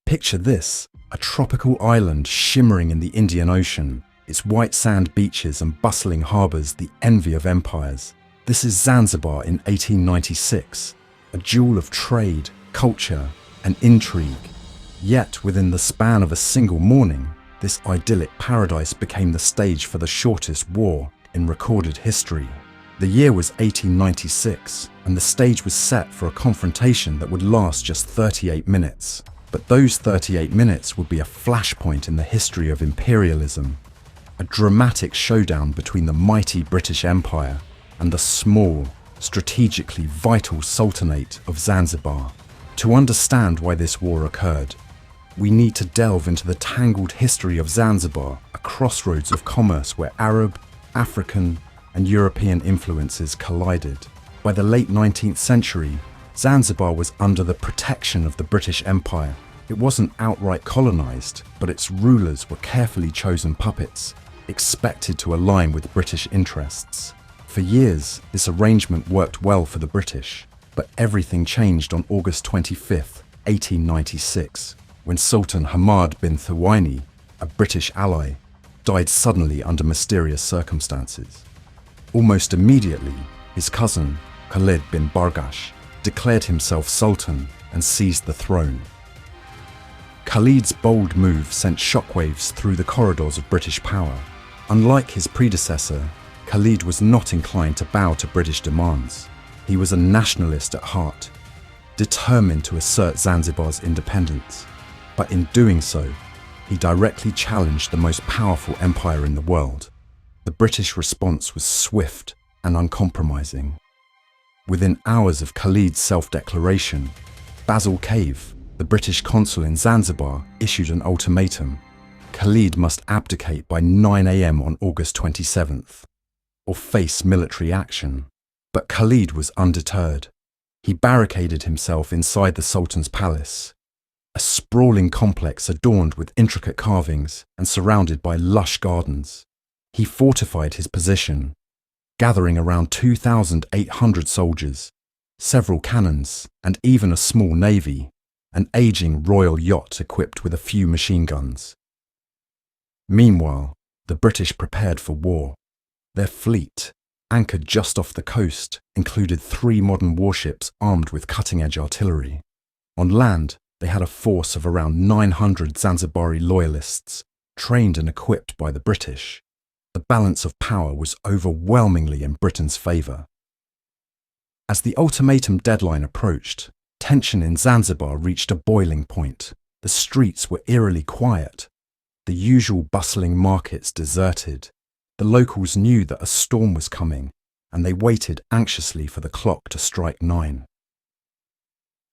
Picture this, a tropical island shimmering in the Indian Ocean, its white sand beaches and bustling harbours the envy of empires. This is Zanzibar in 1896, a jewel of trade, culture and intrigue. Yet within the span of a single morning, this idyllic paradise became the stage for the shortest war in recorded history. The year was 1896, and the stage was set for a confrontation that would last just 38 minutes. But those 38 minutes would be a flashpoint in the history of imperialism, a dramatic showdown between the mighty British Empire and the small, strategically vital Sultanate of Zanzibar. To understand why this war occurred, we need to delve into the tangled history of Zanzibar, a crossroads of commerce where Arab, African, and European influences collided. By the late 19th century, Zanzibar was under the protection of the British Empire. It wasn't outright colonized, but its rulers were carefully chosen puppets, expected to align with British interests. For years, this arrangement worked well for the British, but everything changed on August 25, 1896, when Sultan Hamad bin Thuwaini, a British ally, died suddenly under mysterious circumstances. Almost immediately, his cousin, Khalid bin Bargash, declared himself Sultan and seized the throne. Khalid's bold move sent shockwaves through the corridors of British power. Unlike his predecessor, Khalid was not inclined to bow to British demands. He was a nationalist at heart, determined to assert Zanzibar's independence. But in doing so, he directly challenged the most powerful empire in the world. The British response was swift and uncompromising. Within hours of Khalid's self-declaration, Basil Cave, the British consul in Zanzibar, issued an ultimatum. Khalid must abdicate by 9 a.m. on August 27th, or face military action. But Khalid was undeterred. He barricaded himself inside the Sultan's palace, a sprawling complex adorned with intricate carvings and surrounded by lush gardens. He fortified his position, gathering around 2,800 soldiers, several cannons, and even a small navy, an aging royal yacht equipped with a few machine guns. Meanwhile, the British prepared for war. Their fleet, anchored just off the coast, included 3 modern warships armed with cutting-edge artillery. On land, they had a force of around 900 Zanzibari loyalists, trained and equipped by the British. The balance of power was overwhelmingly in Britain's favour. As the ultimatum deadline approached, tension in Zanzibar reached a boiling point. The streets were eerily quiet, the usual bustling markets deserted. The locals knew that a storm was coming, and they waited anxiously for the clock to strike 9.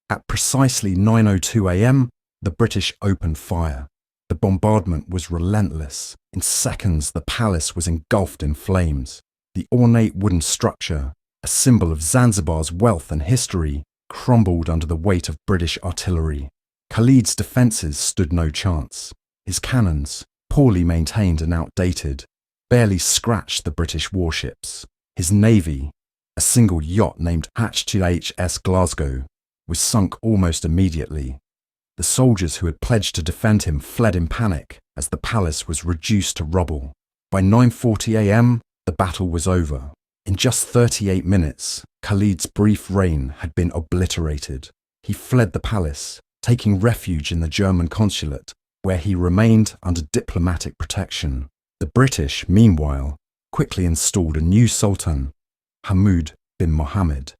At precisely 9:02 a.m., the British opened fire. The bombardment was relentless. In seconds, the palace was engulfed in flames. The ornate wooden structure, a symbol of Zanzibar's wealth and history, crumbled under the weight of British artillery. Khalid's defences stood no chance. His cannons, poorly maintained and outdated, barely scratched the British warships. His navy, a single yacht named HMS Glasgow, was sunk almost immediately. The soldiers who had pledged to defend him fled in panic as the palace was reduced to rubble. By 9:40 a.m., the battle was over. In just 38 minutes, Khalid's brief reign had been obliterated. He fled the palace, taking refuge in the German consulate, where he remained under diplomatic protection. The British, meanwhile, quickly installed a new sultan, Hamad bin Mohammed,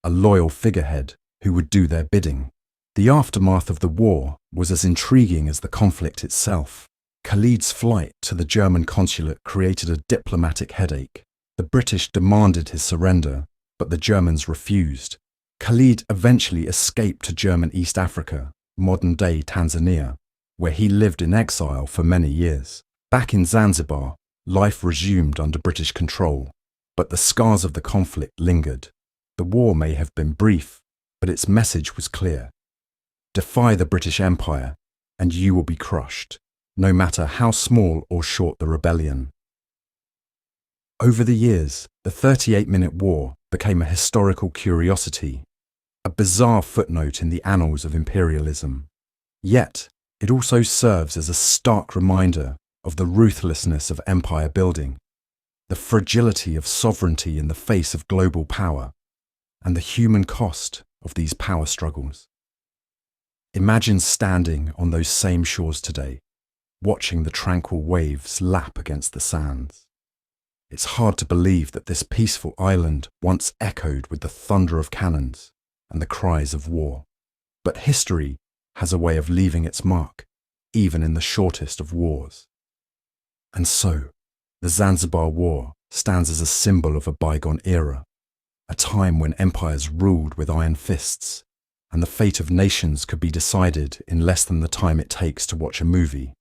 a loyal figurehead who would do their bidding. The aftermath of the war was as intriguing as the conflict itself. Khalid's flight to the German consulate created a diplomatic headache. The British demanded his surrender, but the Germans refused. Khalid eventually escaped to German East Africa, modern-day Tanzania, where he lived in exile for many years. Back in Zanzibar, life resumed under British control, but the scars of the conflict lingered. The war may have been brief, but its message was clear. Defy the British Empire, and you will be crushed, no matter how small or short the rebellion. Over the years, the 38-minute war became a historical curiosity, a bizarre footnote in the annals of imperialism. Yet, it also serves as a stark reminder of the ruthlessness of empire building, the fragility of sovereignty in the face of global power, and the human cost of these power struggles. Imagine standing on those same shores today, watching the tranquil waves lap against the sands. It's hard to believe that this peaceful island once echoed with the thunder of cannons and the cries of war. But history has a way of leaving its mark, even in the shortest of wars. And so, the Zanzibar War stands as a symbol of a bygone era, a time when empires ruled with iron fists, and the fate of nations could be decided in less than the time it takes to watch a movie.